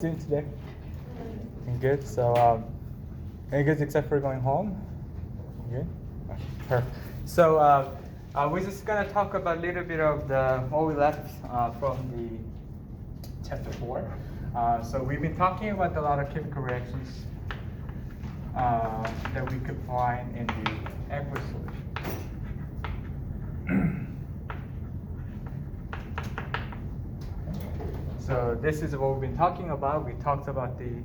Doing today? Doing good. So, any good except for going home? Good. Perfect. So, we're just gonna talk about a little bit of the what we left from the chapter 4. So we've been talking about a lot of chemical reactions that we could find in the aqueous solution. So this is what we've been talking about. We talked about the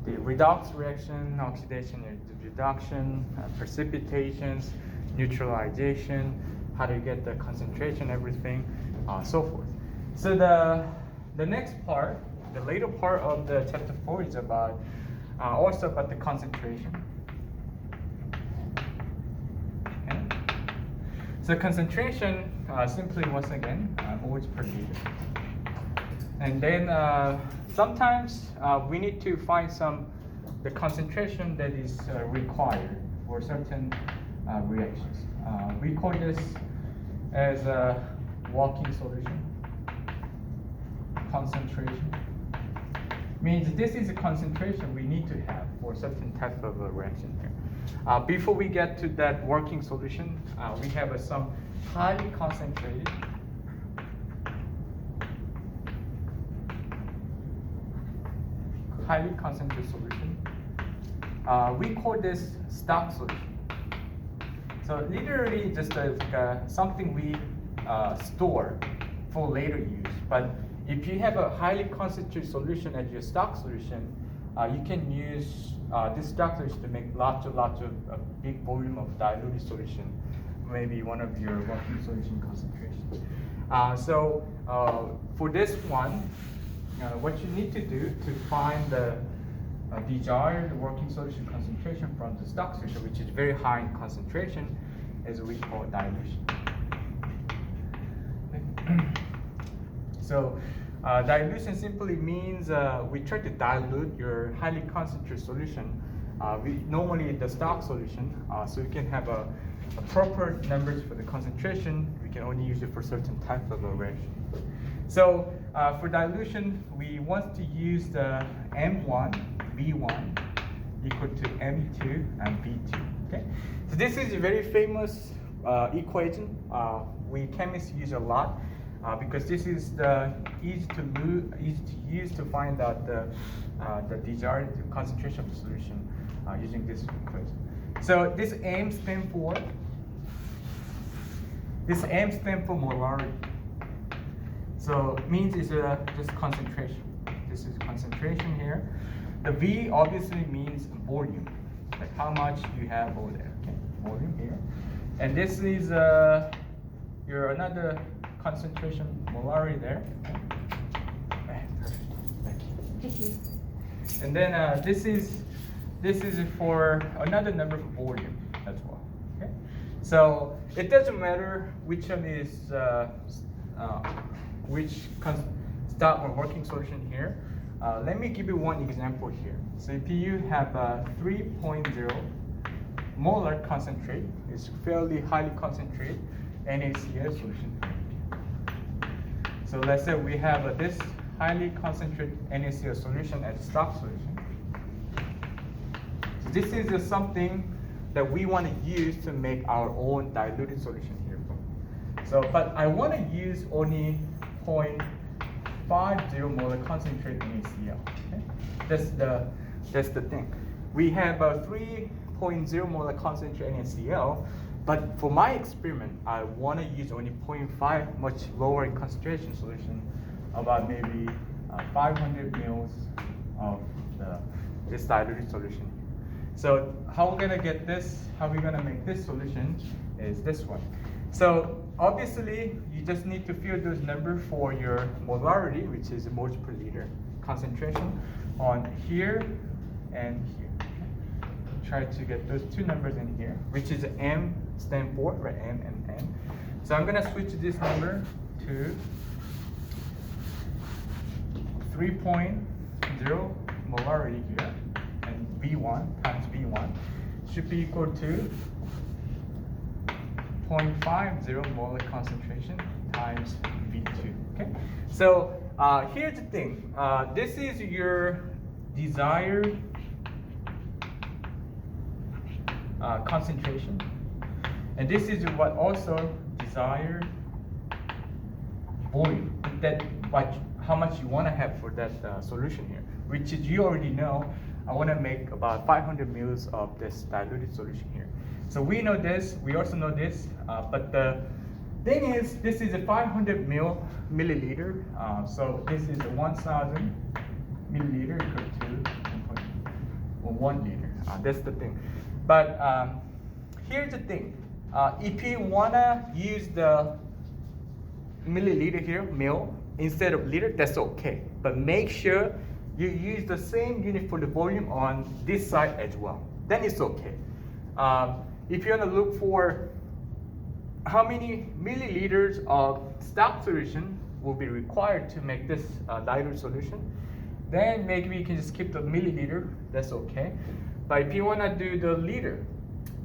redox reaction, oxidation and reduction, precipitations, neutralization, how to get the concentration, everything, so forth. So the next part, the later part of the chapter 4 is about also about the concentration. Okay. So concentration, simply once again, moles per liter. And then sometimes we need to find the concentration that is required for certain reactions. We call this as a working solution. Concentration means this is a concentration we need to have for certain type of a reaction here. Before we get to that working solution, we have some highly concentrated solution. We call this stock solution. So literally just something we store for later use. But if you have a highly concentrated solution as your stock solution, you can use this stock solution to make lots of a big volume of diluted solution, maybe one of your working solution concentrations. So for this one, what you need to do to find the desired working solution concentration from the stock solution, which is very high in concentration, is we call dilution. Okay. So dilution simply means we try to dilute your highly concentrated solution. Normally the stock solution, so you can have a proper numbers for the concentration. We can only use it for certain type of a reaction. So for dilution, we want to use the M1, V1 equal to M2 and V2. Okay. So this is a very famous equation. We chemists use a lot because this is the easy to use to find out the desired concentration of the solution using this equation. So this M stands for molarity. So it means it's just concentration. This is concentration here. The V obviously means volume, like how much you have over there. Okay, volume here. And this is your another concentration molarity there. Okay, perfect. Thank you. And then this is for another number for volume as well. Okay. So it doesn't matter which one is start or working solution here. Let me give you one example here. So if you have a 3.0 molar concentrate, it's fairly highly concentrated NaCl solution. So let's say we have this highly concentrated NaCl solution as stock solution. So this is something that we want to use to make our own diluted solution here. So, but I want to use only 0.50 molar concentrate NaCl. Okay? That's the thing. We have a 3.0 molar concentrate NaCl, but for my experiment, I want to use only 0.5, much lower in concentration solution, about maybe 500 mils of this diluted solution. So how we're gonna get this? How we're gonna make this solution is this one. So obviously, you just need to fill those numbers for your molarity, which is moles per liter concentration on here and here. Try to get those two numbers in here, which is M stand for, right? M and N. So I'm gonna switch this number to 3.0 molarity here, and V1 times V1 should be equal to 0.50 molar concentration times V2. Okay, so Here's the thing. This is your desired concentration, and this is what also desired volume. How much you want to have for that solution here, which is you already know. I want to make about 500 mils of this diluted solution here. So we know this. We also know this. But the thing is, this is a 500 milliliter. So this is a 1,000 milliliter equal to 1 liter. That's the thing. But here's the thing. If you wanna use the milliliter here, mil, instead of liter, that's okay. But make sure you use the same unit for the volume on this side as well. Then it's okay. If you wanna look for how many milliliters of stock solution will be required to make this dilute solution, then maybe you can just keep the milliliter, that's okay. But if you wanna do the liter,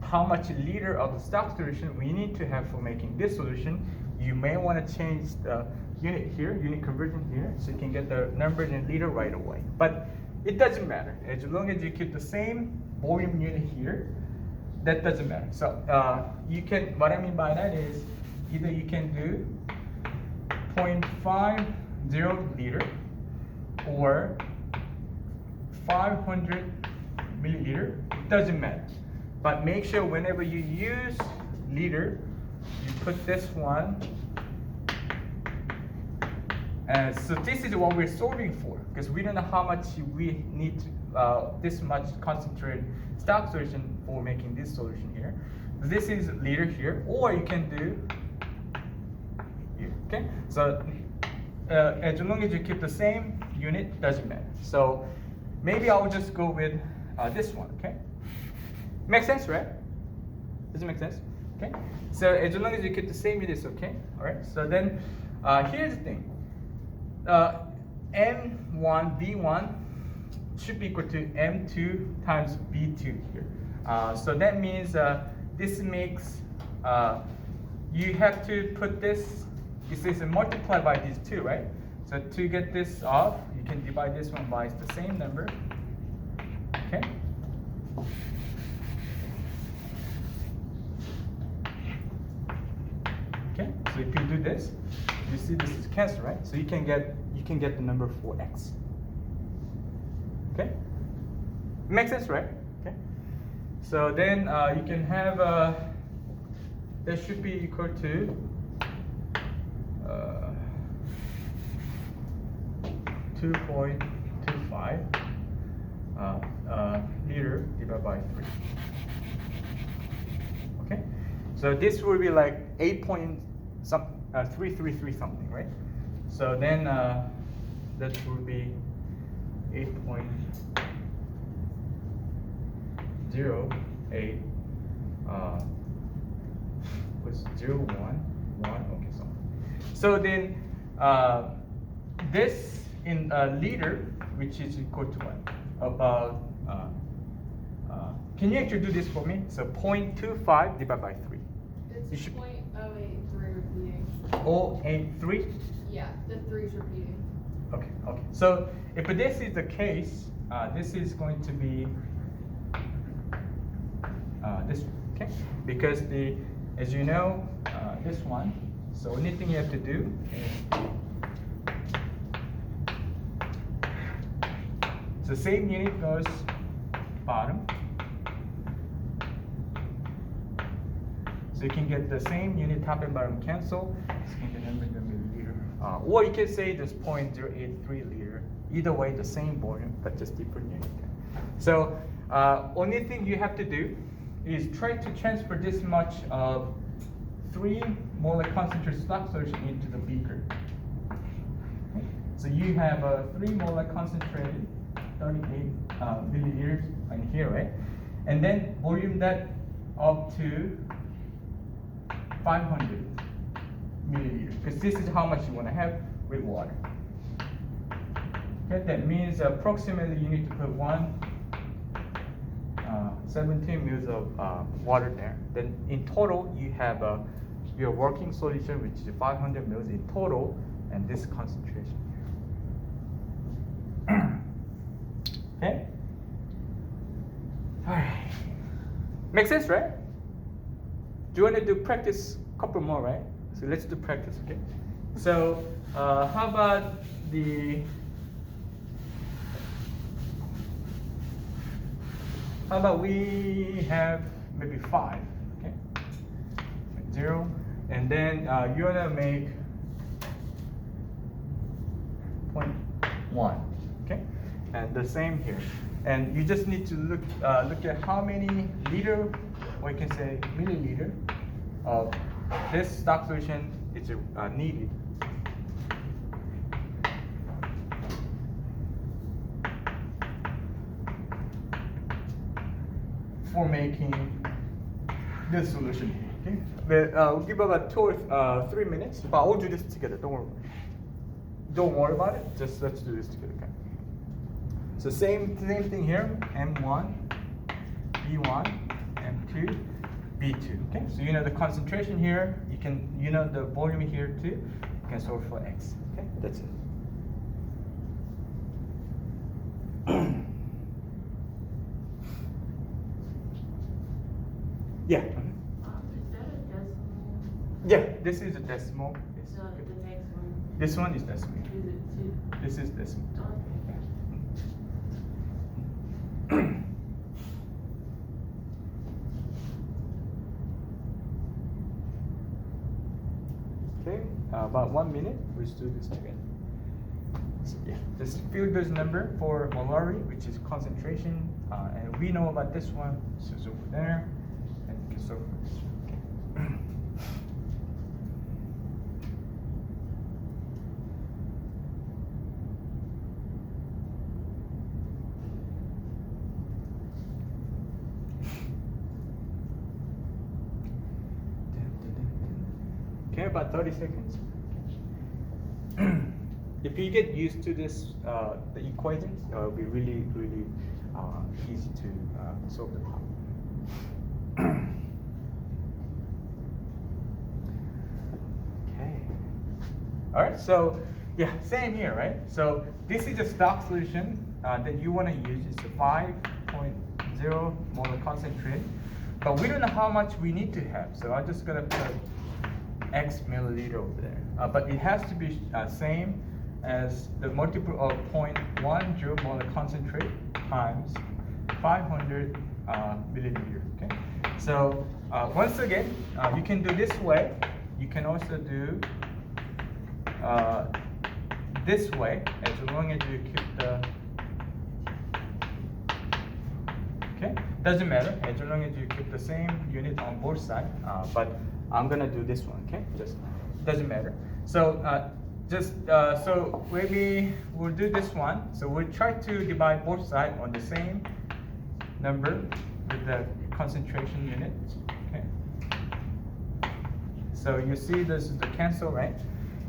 how much liter of the stock solution we need to have for making this solution, you may wanna change the unit here, unit conversion here, so you can get the numbers in liter right away. But it doesn't matter, as long as you keep the same volume unit here, that doesn't matter. So you can, what I mean by that is, either you can do 0.50 liter or 500 milliliter, it doesn't matter. But make sure whenever you use liter, you put this one. So this is what we're solving for, because we don't know how much we need this much concentrated stock solution for making this solution here. This is liter here, or you can do here, okay? So as long as you keep the same unit, doesn't matter. So maybe I'll just go with this one, okay? Makes sense, right? Does it make sense? Okay? So as long as you keep the same unit, it's okay, all right? So then here's the thing. M1, V1 should be equal to M2 times V2 here. So that means this makes, you have to put this is multiplied by these two, right? So to get this off, you can divide this one by the same number, okay? Okay, so if you do this, you see this is cancel, right? So you can get the number 4x. Okay, makes sense, right? Okay, so then you can have that should be equal to 2.25 liter divided by 3. Okay, so this will be like 333 something, right? So then that will be 8.08 was 0.11, okay, so then this in liter, which is equal to what? About can you actually do this for me? So 0.25 divided by 3. It's 0.083 repeating. 0.83? Yeah, the 3's repeating. Okay, okay. So if this is the case, this is going to be this one, okay? Because as you know, this one, so only thing you have to do is, so same unit goes bottom. So you can get the same unit top and bottom cancel. So you can get the number in the milliliter. Or you can say just 0.083 liter. Either way, the same volume, but just different unit. So only thing you have to do is try to transfer this much of 3 molar concentrated stock solution into the beaker. Okay. So you have a 3 molar concentrated 38 milliliters in here, right? And then volume that up to 500 milliliters, because this is how much you want to have with water. Okay, that means approximately you need to put 17 mils of water there. Then in total, you have your working solution, which is 500 mils in total, and this concentration. Okay? Alright. Makes sense, right? Do you want to do practice a couple more, right? So let's do practice, okay? So how about we have maybe 5, okay? 0, and then you want to make 0.1, okay? And the same here. And you just need to look at how many liter, or you can say milliliter, of this stock solution is needed. For making this solution here, okay? But we'll give about 2 or 3 minutes, but I'll do this together. Don't worry about it. Just let's do this together, okay? So same thing here. M1, B1, M2, B2. Okay. So you know the concentration here. You know the volume here too. You can solve for X. Okay. That's it. Yeah. Is that a decimal? Yeah. This is a decimal. Yes. No, Okay. the next one. This one is decimal. Is it 2? This is decimal. Okay. Okay, about 1 minute, we'll do this together. So yeah, just fill this number for molarity, which is concentration, and we know about this one, so it's over there, and you can solve for this one. Okay. Okay, about 30 seconds. If you get used to this, the equations, it'll be really easy to solve the problem. Okay. All right. So yeah, same here, right? So this is a stock solution that you want to use. It's a 5.0 molar concentrate, but we don't know how much we need to have. So I'm just gonna put X milliliter over there, but it has to be same as the multiple of 0.10 molar concentrate times 500 milliliter. Okay. So once again, you can do this way. You can also do this way, as long as you keep the. Okay. Doesn't matter as long as you keep the same unit on both sides. But I'm gonna do this one, okay? Just doesn't matter. So so maybe we'll do this one. So we'll try to divide both sides on the same number with the concentration units. Okay. So you see this is the cancel, right?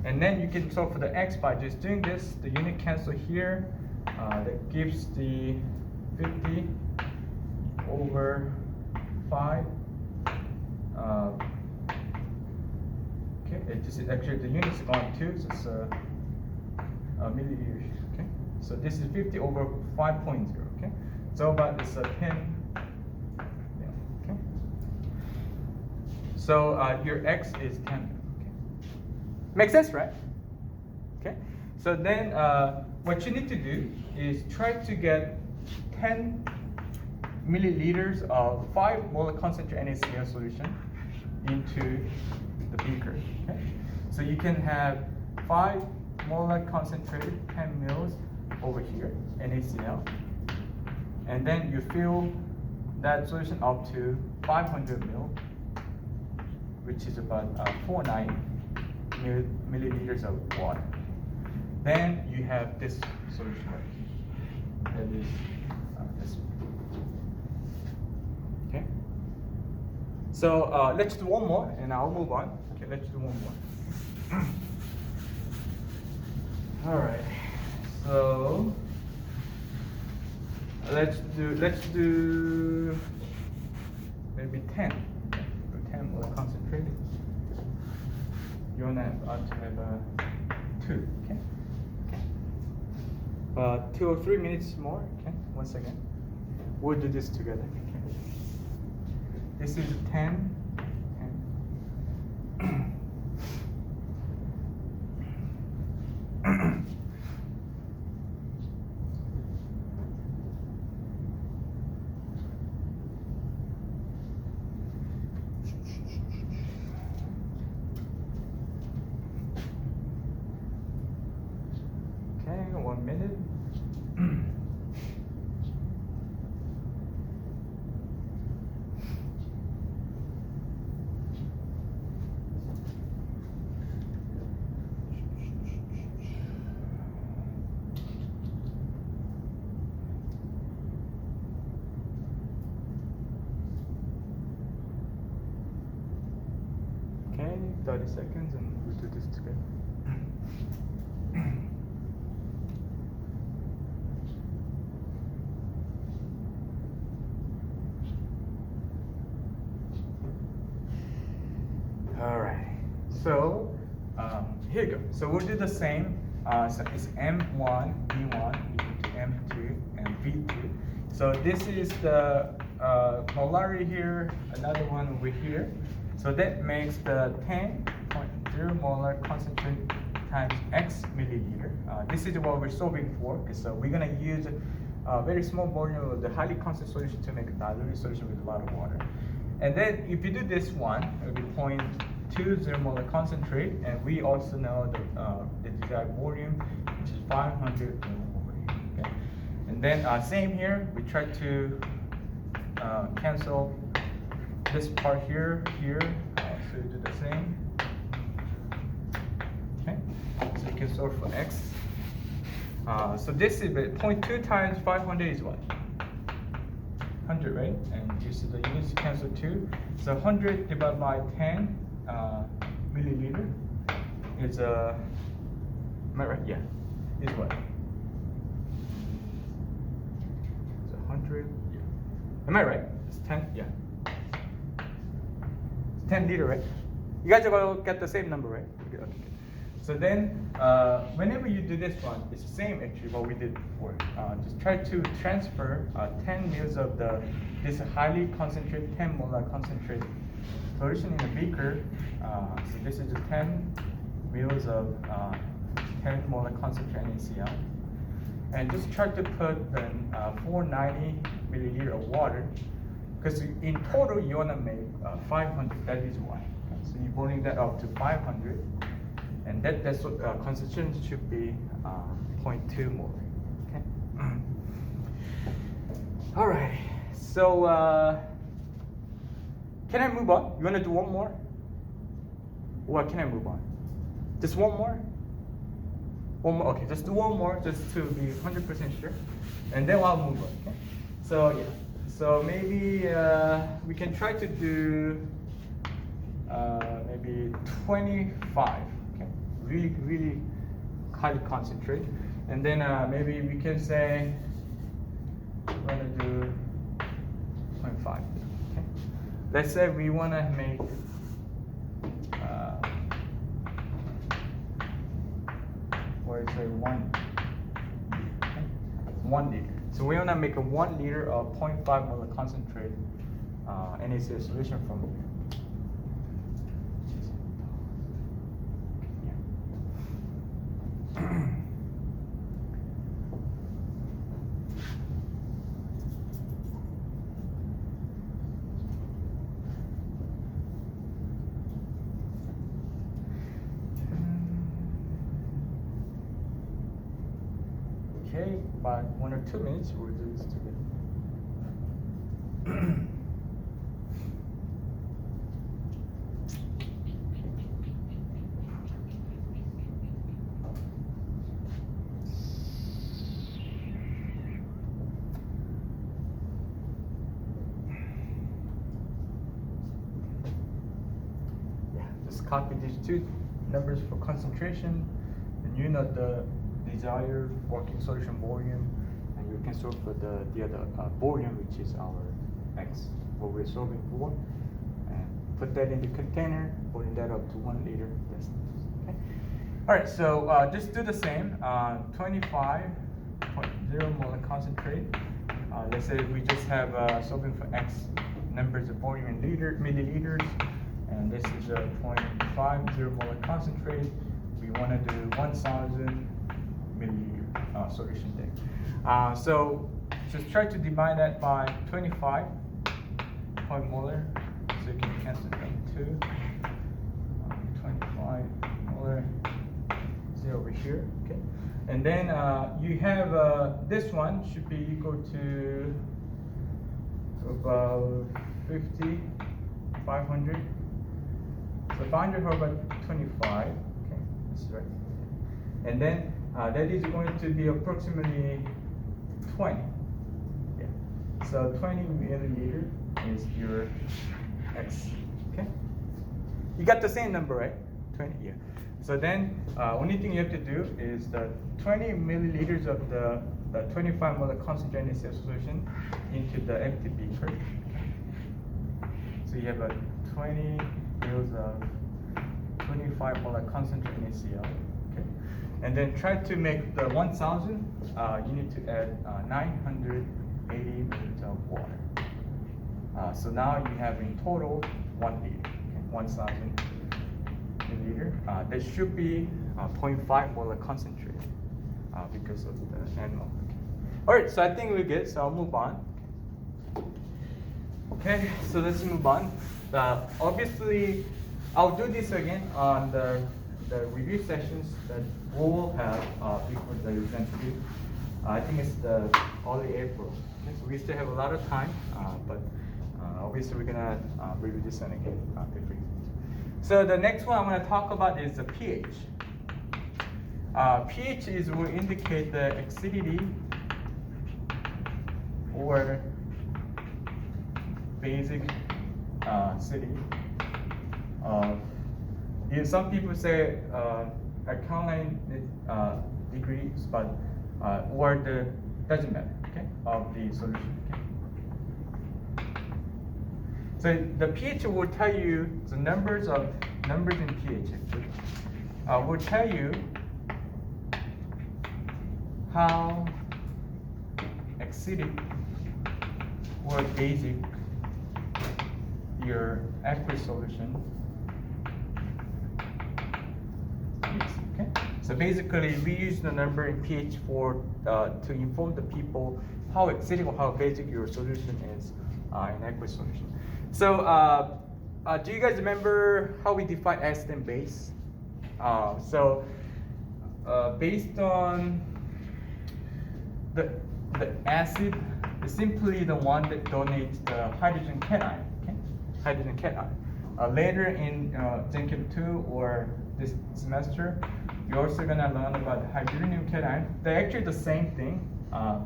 And then you can solve for the X by just doing this. The unit cancel here. That gives the 50 over 5. Okay, it just actually the unit's gone too, so it's milliliters. Okay, so this is 50 over 5.0. Okay, so about it's a 10. Yeah, okay. So your X is 10. Okay, makes sense, right? Okay, so then what you need to do is try to get 10 milliliters of 5 molar concentrate NaCl solution into the beaker. Okay, so you can have 5 molar concentrated 10 mils over here NaCl, and then you fill that solution up to 500 mil, which is about 49 milliliters of water. Then you have this solution right here. That is this one. Okay. So let's do one more, and I'll move on. Okay, let's do one more. All right. So let's do maybe 10. Okay. 10 more concentrated. You want to have 2. Okay. 2 or 3 minutes more. Okay, once again, we'll do this together. Okay. This is 10. Okay, 1 minute. Okay, 30 seconds and we'll do this together. All right, so here you go. So we'll do the same. So it's M1, V1 equal to M2, and V2. So this is the molarity here, another one over here. So that makes the 10.0 molar concentrate times X milliliter. This is what we're solving for. So we're gonna use a very small volume of the highly concentrated solution to make a diluted solution with a lot of water. And then if you do this one, it will be 0.20 molar concentrate, and we also know the desired volume, which is 500 millimolar. Okay? And then same here, we try to cancel this part here, so you do the same. Okay, so you can solve for X. So this is 0.2 times 500 is what? 100, right? And you see the units cancel 2. So 100 divided by 10 milliliter is am I right? Yeah. Is what? It's 100. Yeah. Am I right? It's 10. Yeah. It's 10 liter, right? You guys are gonna get the same number, right? Okay. Okay. So then, whenever you do this one, it's the same actually what we did before. Just try to transfer 10 mils of this highly concentrated 10 molar concentrate solution in a beaker. So this is the 10 mils of 10 molar concentrate NaCl. And just try to put then 490 milliliter of water, because in total you want to make 500. That is why. Okay? So you're boiling that up to 500. And that's what concentration should be 0.2 molar. Okay. All right. So can I move on? You want to do one more? Or can I move on? Just one more? One more. Okay. Just do one more, just to be 100% sure, and then I'll move on. Okay. So yeah. So maybe we can try to do maybe 25. Really highly concentrate, and then maybe we can say we're gonna do 0.5. Okay, let's say we want to make or say 1 liter. So we want to make a 1 liter of 0.5 molar concentrate NaCl solution from here. Okay, about 1 or 2 minutes, we'll do this together. Just copy these two numbers for concentration, and you know the desired working solution volume, and you can solve for the other volume, which is our X, what we're solving for, and put that in the container, putting that up to 1 liter. That's okay. All right, so just do the same. 25 0.0 molar concentrate. Let's say we just have solving for X numbers of volume in milliliters, and this is a 0.50 molar concentrate. We want to do 1,000 milliliter solution there. So just try to divide that by 25 point molar, so you can cancel them 2. 25 molar, 0 over here, okay? And then you have this one should be equal to about 50, 500. So 500 over 25, okay, that's right. And then that is going to be approximately 20. Yeah. So 20 milliliter is your X, okay? You got the same number, right? 20, yeah. So then, only thing you have to do is the 20 milliliters of the 25 molar concentrated NaCl solution into the empty beaker. So you have a 20 mils of 25 molar concentrated NaCl, okay? And then try to make the 1,000, you need to add 980 milliliters of water. So now you have in total 1 liter, okay? 1,000 milliliter. That should be 0.5 molar concentrate because of the animal. Okay. All right, so I think we're good. So I'll move on. Okay, so let's move on. Obviously, I'll do this again on the review sessions that we'll have before the exam due. I think it's the early April. Okay, so we still have a lot of time, but obviously we're gonna review this one again before. So the next one I'm going to talk about is the pH. pH will indicate the acidity or basic acidity of. Some people say alkaline degrees, but or the doesn't matter. Okay, of the solution. Okay? So the pH will tell you the numbers in pH actually. Will tell you how acidic or basic your aqueous solution is. Okay. So basically, we use the number in pH for to inform the people how acidic or how basic your solution is in aqueous solution. So, do you guys remember how we define acid and base? Based on the acid is simply the one that donates the hydrogen cation. Okay, hydrogen cation. Later in Gen Chem 2 or this semester, you're also gonna learn about the hydronium cation. They're actually the same thing,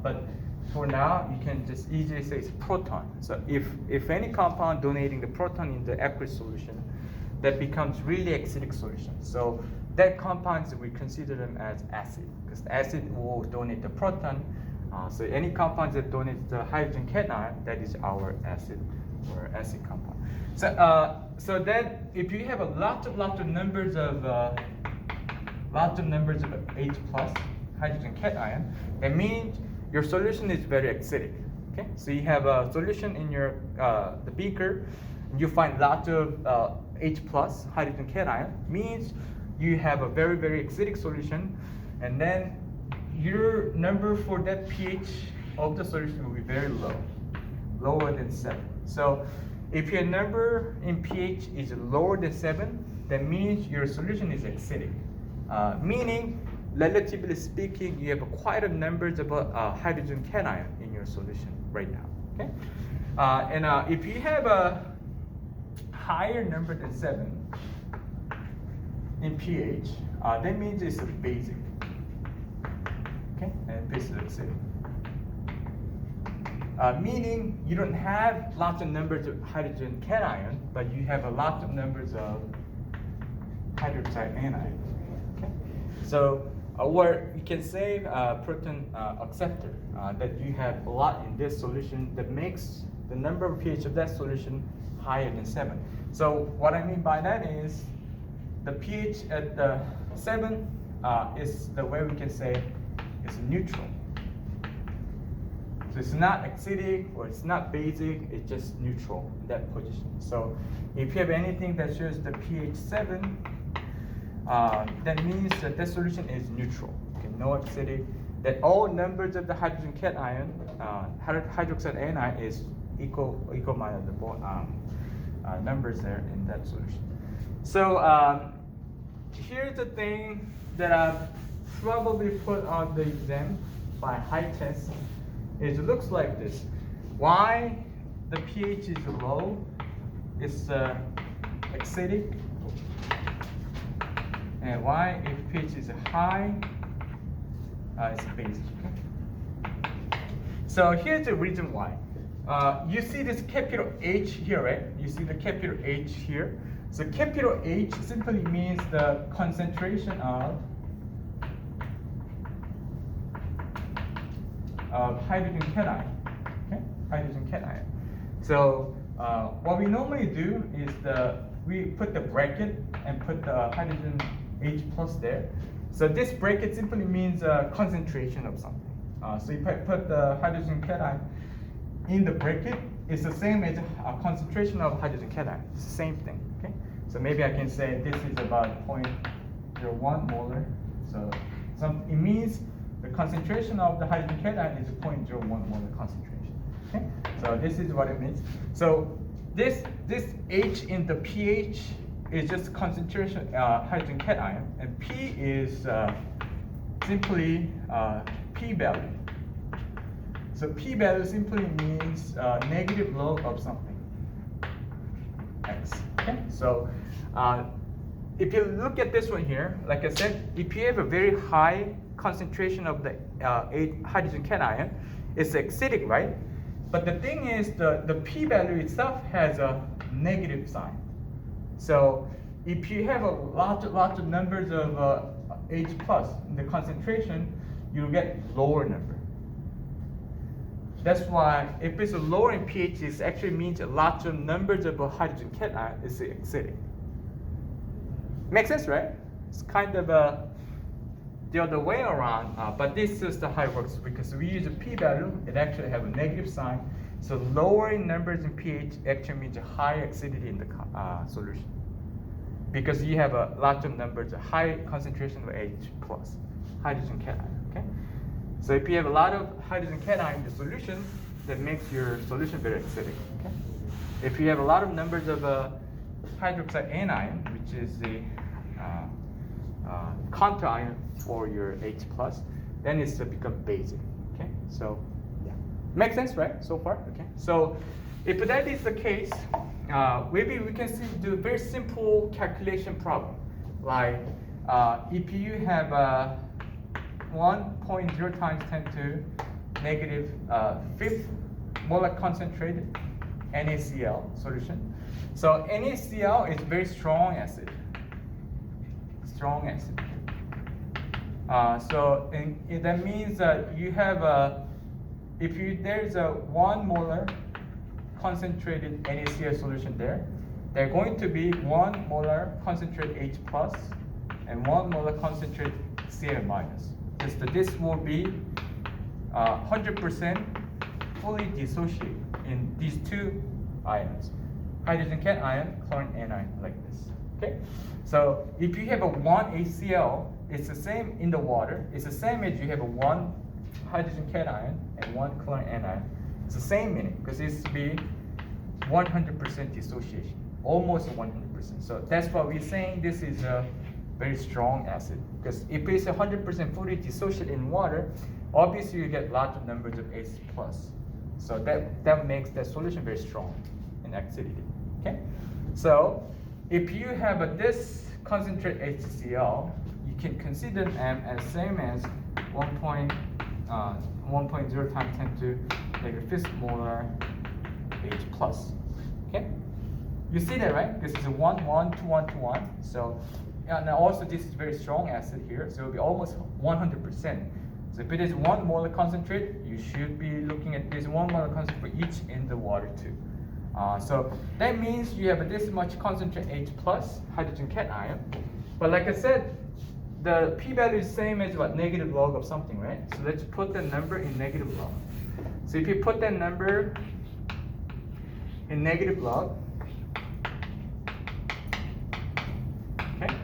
but for now, you can just easily say it's proton. So if any compound donating the proton in the aqueous solution, that becomes really acidic solution. So that compounds, we consider them as acid, because the acid will donate the proton. So any compounds that donate the hydrogen cation, that is our acid or acid compound. So then if you have a lot of numbers of H plus hydrogen cation, that means your solution is very acidic. Okay, so you have a solution in your the beaker, and you find lots of H plus hydrogen cation, means you have a very acidic solution, and then your number for that pH of the solution will be very low, lower than 7. So if your number in pH is lower than 7, that means your solution is acidic, meaning relatively speaking, you have quite a numbers of hydrogen cation in your solution right now. Okay, and if you have a higher number than 7 in pH, that means it's a basic. Okay, and this is acidic. Meaning you don't have lots of numbers of hydrogen cation, but you have a lot of numbers of hydroxide anion. Okay, so. Or you can say proton acceptor, that you have a lot in this solution that makes the number of pH of that solution higher than 7. So what I mean by that is the pH at the 7 is the way we can say is neutral. So it's not acidic or it's not basic, it's just neutral in that position. So if you have anything that shows the pH 7, that means that that solution is neutral. Okay, no acidic. That all numbers of the hydrogen cation, hydroxide anion is equal minus the numbers there in that solution. So here's the thing that I've probably put on the exam by high test. It looks like this. Why the pH is low is acidic, and why if pH is high, it's basic. So here's the reason why. You see this capital H here, right? You see the capital H here. So capital H simply means the concentration of hydrogen cation. Okay, hydrogen cation. So what we normally do is we put the bracket and put the hydrogen H plus there. So this bracket simply means concentration of something. So if I put the hydrogen cation in the bracket, it's the same as a concentration of hydrogen cation. It's the same thing. Okay. So maybe I can say this is about 0.01 molar. So it means the concentration of the hydrogen cation is 0.01 molar concentration. Okay. So this is what it means. So this H in the pH is just concentration hydrogen cation, and P is simply P value. So P value simply means negative log of something, X. Okay. So if you look at this one here, like I said, if you have a very high concentration of the hydrogen cation, it's acidic, right? But the thing is, the P value itself has a negative sign. So if you have a lots of numbers of H plus in the concentration, you'll get lower number. That's why if it's a lower in pH, it actually means a lot of numbers of hydrogen cation is acidic. Makes sense, right? It's kind of the other way around, but this is how it works because we use a p-value. It actually have a negative sign. So lowering numbers in pH actually means a high acidity in the solution because you have a lot of numbers, a high concentration of H plus hydrogen cation. Okay. So if you have a lot of hydrogen cation in the solution, that makes your solution very acidic. Okay. If you have a lot of numbers of hydroxide anion, which is the counter ion for your H plus, then it's become basic. Okay. So yeah, makes sense, right? So far. Okay. So if that is the case, maybe we can do a very simple calculation problem, like if you have 1.0 times 10 to negative fifth molar concentrated NaCl solution. So NaCl is very strong acid. Strong acid. So that means that you have there's a 1 molar concentrated NaCl solution there, they're going to be 1 molar concentrated H plus and 1 molar concentrated Cl minus. This will be 100% fully dissociated in these two ions, hydrogen cation, chlorine anion, like this. Okay. So if you have a 1 HCl, it's the same in the water. It's the same as you have a 1 hydrogen cation and 1 chlorine anion. It's the same meaning because it's to be 100% dissociation, almost 100%. So that's why we're saying this is a very strong acid. Because if it's 100% fully dissociated in water, obviously you get lots of numbers of H plus. So that makes that solution very strong in acidity. Okay. So if you have this concentrate HCl, you can consider M as same as 1.0 times 10 to negative fifth molar H plus. Okay, you see that, right? This is a 1, 1, 2, 1, 2, 1. So and also this is very strong acid here, so it'll be almost 100%. So if it is 1 molar concentrate, you should be looking at this 1 molar concentrate for each in the water too. So that means you have this much concentrate H plus hydrogen cation. But like I said, the p-value is same as what, negative log of something, right? So let's put the number in negative log. So if you put that number in negative log, okay,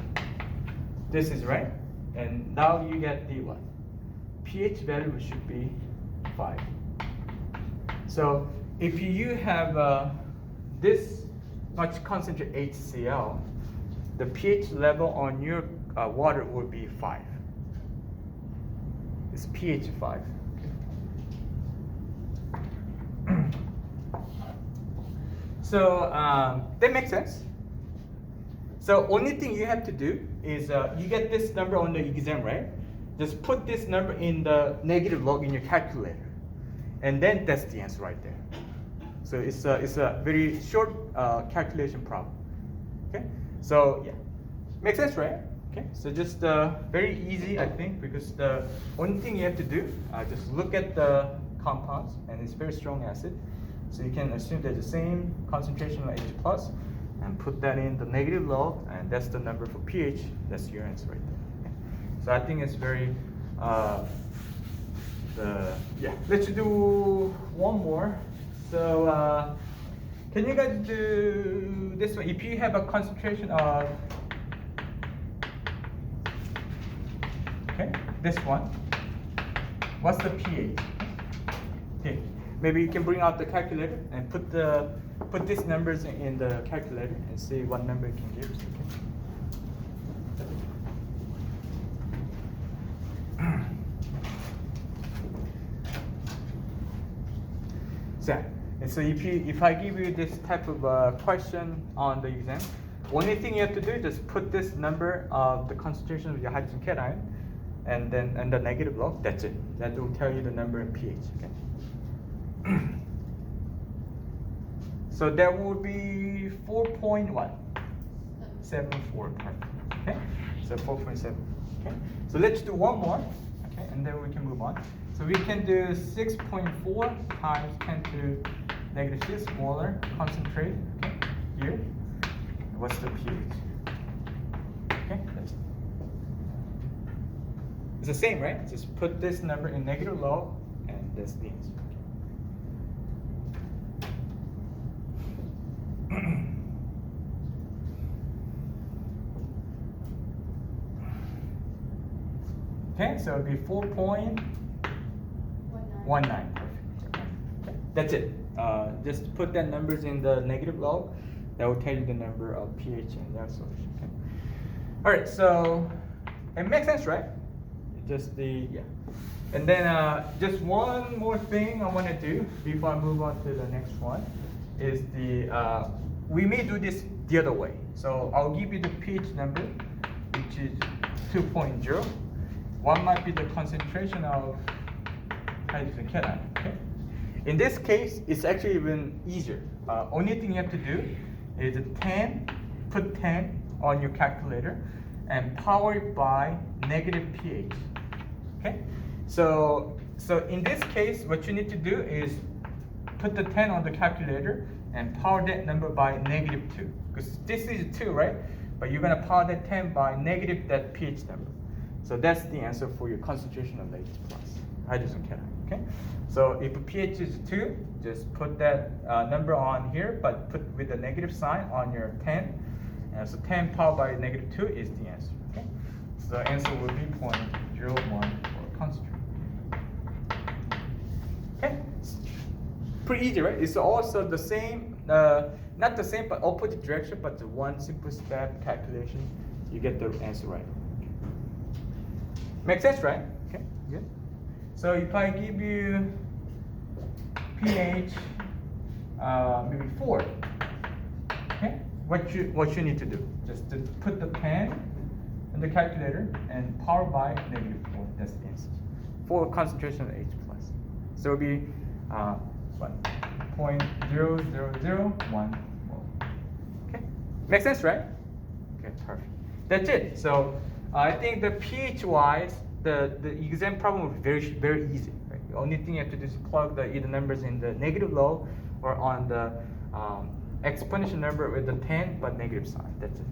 this is right, and now you get the what? pH value should be 5. So if you have this much concentrated HCl, the pH level on your water would be 5. It's pH 5. So that makes sense. So only thing you have to do is you get this number on the exam, right? Just put this number in the negative log in your calculator, and then that's the answer right there. So it's a very short calculation problem. Okay, so yeah, makes sense, right? Okay, so just very easy, I think, because the only thing you have to do just look at the compounds, and it's very strong acid. So you can assume they're the same concentration of H plus, and put that in the negative log, and that's the number for pH. That's your answer right there. Okay. So I think it's very Let's do one more. So can you guys do this one? If you have a concentration of this one, what's the pH? Okay, maybe you can bring out the calculator and put these numbers in the calculator and see what number it can give. So if I give you this type of question on the exam, only thing you have to do is just put this number of the concentration of your hydrogen cation, and then the negative log. That's it. That will tell you the number in pH. Okay. So that would be 4.1. 74. Okay. So 4.7. Okay. So let's do one more. Okay, and then we can move on. So we can do 6.4 times 10 to negative 6 molar concentrate. Okay, here. What's the pH? Okay, that's it. It's the same, right? Just put this number in negative log, and that's the answer. Okay, so it'd be 4.19. Perfect. Okay. That's it. Just put that numbers in the negative log. That will tell you the number of pH in that solution. Okay. All right. So it makes sense, right? And then just one more thing I want to do before I move on to the next one is we may do this the other way. So I'll give you the pH number, which is 2.0. One might be the concentration of hydrogen cation. Okay. In this case, it's actually even easier. Only thing you have to do is put 10 on your calculator and power it by negative pH. Okay. So in this case, what you need to do is put the 10 on the calculator and power that number by negative 2. Because this is 2, right? But you're going to power that 10 by negative that pH number. So that's the answer for your concentration of H plus hydrogen cation. Okay. So if pH is 2, just put that number on here, but put with the negative sign on your 10. And so 10 powered by negative 2 is the answer. Okay. So the answer will be 0.01 for concentrate. Okay. Pretty easy, right? It's also the same, not the same, but opposite direction, but the one simple step calculation, you get the answer right. Makes sense, right? Okay, good. So if I give you pH maybe 4, okay, what you need to do? Just to put the pen in the calculator and power by negative 4. That's the answer. For concentration of H plus. So it'll be 0.0001 mole. Okay, makes sense, right? Okay, perfect. That's it. So I think the pH wise, the exam problem will be very easy. Right? The only thing you have to do is plug the either numbers in the negative log or on the exponential number with the 10 but negative sign. That's it.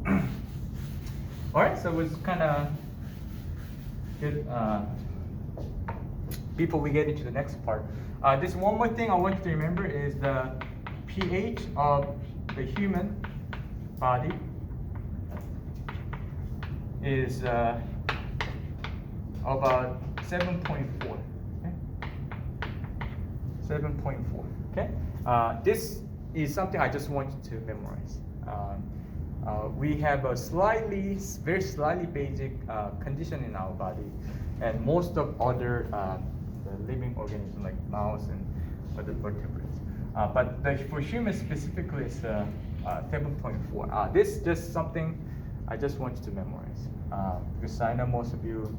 Okay. All right. So it was kind of good before we get into the next part. This one more thing I want you to remember is the pH of the human body is about 7.4. Okay? 7.4. Okay. This is something I just want you to memorize. We have a very slightly basic condition in our body, and most of other the living organisms like mouse and other vertebrates. But for humans specifically, it's 7.4. This is just something I just want you to memorize, because I know most of you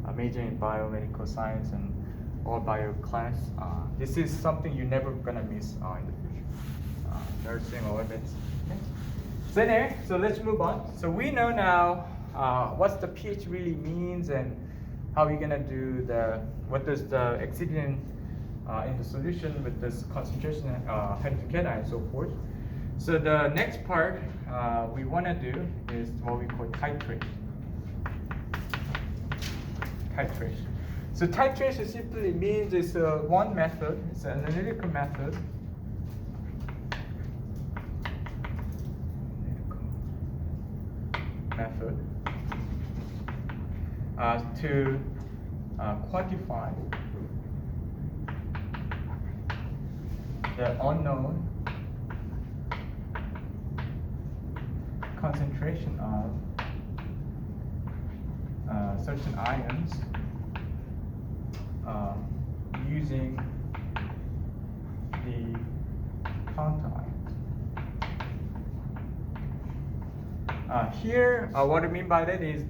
are majoring in biomedical science and or bio class. This is something you're never gonna miss in the future. Nursing or events. Okay? So anyway, so let's move on. So we know now what the pH really means and how we're gonna do what does the excipient in the solution with this concentration, hydrogen cation and so forth. So the next part we wanna do is what we call titration. Titration. So titration simply means it's one method, it's an analytical method. To quantify the unknown concentration of certain ions using the counter ions. Here, what I mean by that is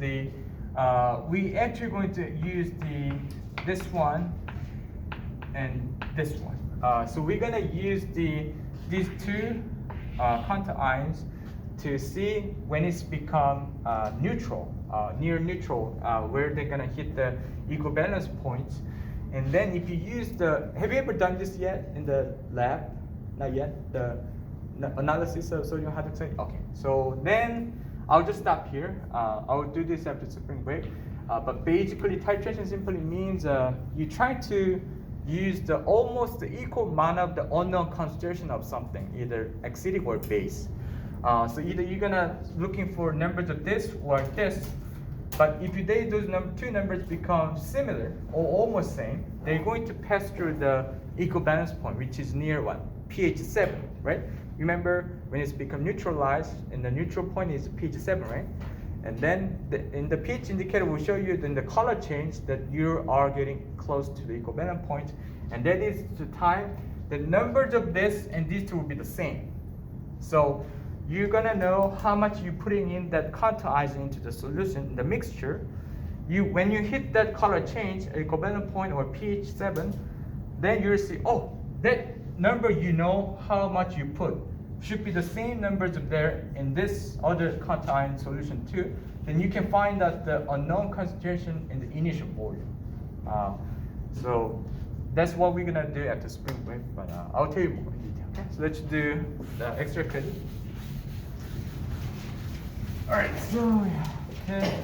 we actually going to use this one and this one. So we're gonna use these two counter ions to see when it's become neutral, near neutral, where they're gonna hit the equivalence points. And then if you use have you ever done this yet in the lab? Not yet. The analysis of sodium hydroxide. Okay. So then I'll just stop here. I'll do this after spring break. But basically, titration simply means you try to use the almost the equal amount of the unknown concentration of something, either acidic or base. So either you're gonna looking for numbers of this or this. But if those two numbers become similar or almost same, they're going to pass through the equivalence point, which is near what? pH 7, right? Remember when it's become neutralized, and the neutral point is pH 7, right? And then in the pH indicator will show you in the color change that you are getting close to the equivalent point, and that is the time the numbers of this and these two will be the same. So you're gonna know how much you're putting in that counter ions into the solution, the mixture. When you hit that color change, equivalent point or pH 7, then you'll see, oh, that number you know how much you put should be the same numbers there in this other counter ion solution too. Then you can find out the unknown concentration in the initial volume. So that's what we're gonna do after spring break, but I'll tell you more in detail. Okay? So let's do the extra credit. All right, so okay.